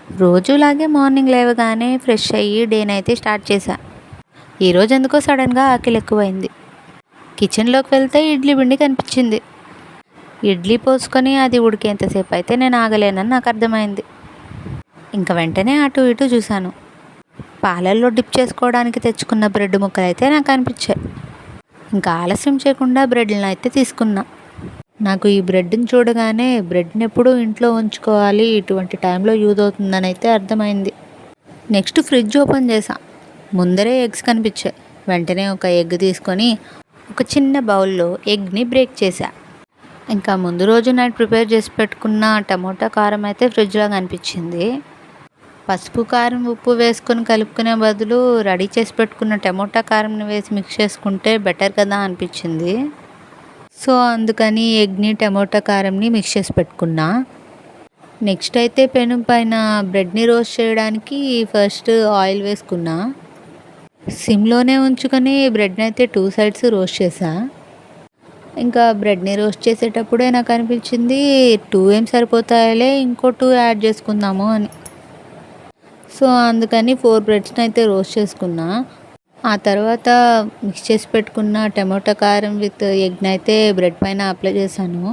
రోజులాగే morning లేవగానే fresh అయ్యి డేనైతే start చేశా. ఈరోజు ఎందుకో సడన్గా ఆకలి ఎక్కువైంది. కిచెన్లోకి వెళ్తే ఇడ్లీ పిండి కనిపించింది. ఇడ్లీ పోసుకొని అది ఉడికేంతసేపు అయితే నేను ఆగలేనని నాకు అర్థమైంది. ఇంకా వెంటనే అటు ఇటు చూశాను. పాలల్లో డిప్ చేసుకోవడానికి తెచ్చుకున్న బ్రెడ్ ముక్కలు అయితే నాకు కనిపించాయి. ఇంకా ఆలస్యం చేయకుండా బ్రెడ్లను అయితే తీసుకున్నా. నాకు ఈ బ్రెడ్ని చూడగానే బ్రెడ్ని ఎప్పుడూ ఇంట్లో ఉంచుకోవాలి, ఇటువంటి టైంలో యూజ్ అవుతుందని అయితే అర్థమైంది. నెక్స్ట్ ఫ్రిడ్జ్ ఓపెన్ చేసా. ముందరే ఎగ్స్ కనిపించాయి. వెంటనే ఒక ఎగ్ తీసుకొని ఒక చిన్న బౌల్లో ఎగ్ని బ్రేక్ చేశా. ఇంకా ముందు రోజు నైట్ ప్రిపేర్ చేసి పెట్టుకున్న టమోటా కారం అయితే ఫ్రిడ్జ్లో కనిపించింది. పసుపు కారం ఉప్పు వేసుకొని కలుపుకునే బదులు రెడీ చేసి పెట్టుకున్న టమోటా కారంని వేసి మిక్స్ చేసుకుంటే బెటర్ కదా అనిపించింది. సో అందుకని ఎగ్ని టమోటా కారంని మిక్స్ చేసి పెట్టుకున్నా. నెక్స్ట్ అయితే పెనం పైన బ్రెడ్ని రోస్ట్ చేయడానికి ఫస్ట్ ఆయిల్ వేసుకున్నా. సిమ్లోనే ఉంచుకొని బ్రెడ్ని అయితే 2 సైడ్స్ రోస్ట్ చేసా. ఇంకా బ్రెడ్ని రోస్ట్ చేసేటప్పుడే నాకు అనిపించింది 2 ఏం సరిపోతాయిలే, ఇంకో 2 యాడ్ చేసుకుందాము అని. సో అందుకని 4 బ్రెడ్స్ని అయితే రోస్ట్ చేసుకున్నా. ఆ తర్వాత మిక్స్ చేసి పెట్టుకున్న టమోటా కారం విత్ ఎగ్ని అయితే బ్రెడ్ పైన అప్లై చేశాను.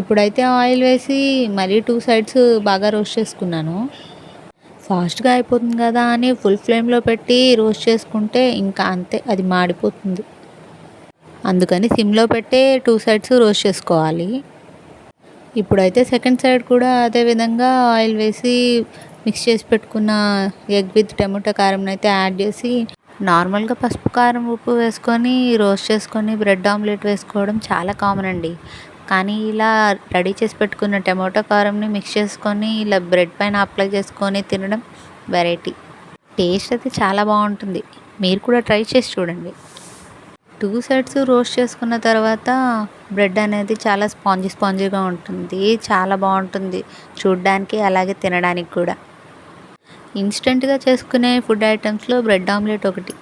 ఇప్పుడైతే ఆయిల్ వేసి మళ్ళీ 2 సైడ్స్ బాగా రోస్ట్ చేసుకున్నాను. ఫాస్ట్గా అయిపోతుంది కదా అని ఫుల్ ఫ్లేమ్లో పెట్టి రోస్ట్ చేసుకుంటే ఇంకా అంతే, అది మాడిపోతుంది. అందుకని సిమ్లో పెట్టే 2 సైడ్స్ రోస్ట్ చేసుకోవాలి. ఇప్పుడైతే సెకండ్ సైడ్ కూడా అదే విధంగా ఆయిల్ వేసి మిక్స్ చేసి పెట్టుకున్న ఎగ్ విత్ టమోటా కారంని అయితే యాడ్ చేసి నార్మల్గా పసుపు కారం ఉప్పు వేసుకొని రోస్ట్ చేసుకొని బ్రెడ్ ఆమ్లెట్ వేసుకోవడం చాలా కామన్ అండి. కానీ ఇలా రెడీ చేసి పెట్టుకున్న టమోటా కారంని మిక్స్ చేసుకొని ఇలా బ్రెడ్ పైన అప్లై చేసుకొని తినడం వెరైటీ. టేస్ట్ అయితే చాలా బాగుంటుంది. మీరు కూడా ట్రై చేసి చూడండి. 2 సైడ్స్ రోస్ట్ చేసుకున్న తర్వాత బ్రెడ్ అనేది చాలా స్పాంజీగా ఉంటుంది. చాలా బాగుంటుంది చూడ్డానికి, అలాగే తినడానికి కూడా. ఇన్స్టెంట్గా చేసుకునే ఫుడ్ ఐటమ్స్లో బ్రెడ్ ఆమ్లెట్ ఒకటి.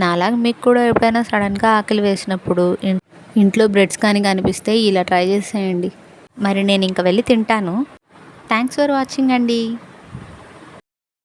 నాలాగా మీకు కూడా ఎప్పుడైనా సడన్గా ఆకలి వేసినప్పుడు ఇంట్లో బ్రెడ్స్ కానీ కనిపిస్తే ఇలా ట్రై చేసేయండి. మరి నేను ఇంకా వెళ్ళి తింటాను. థ్యాంక్స్ ఫర్ వాచింగ్ అండి.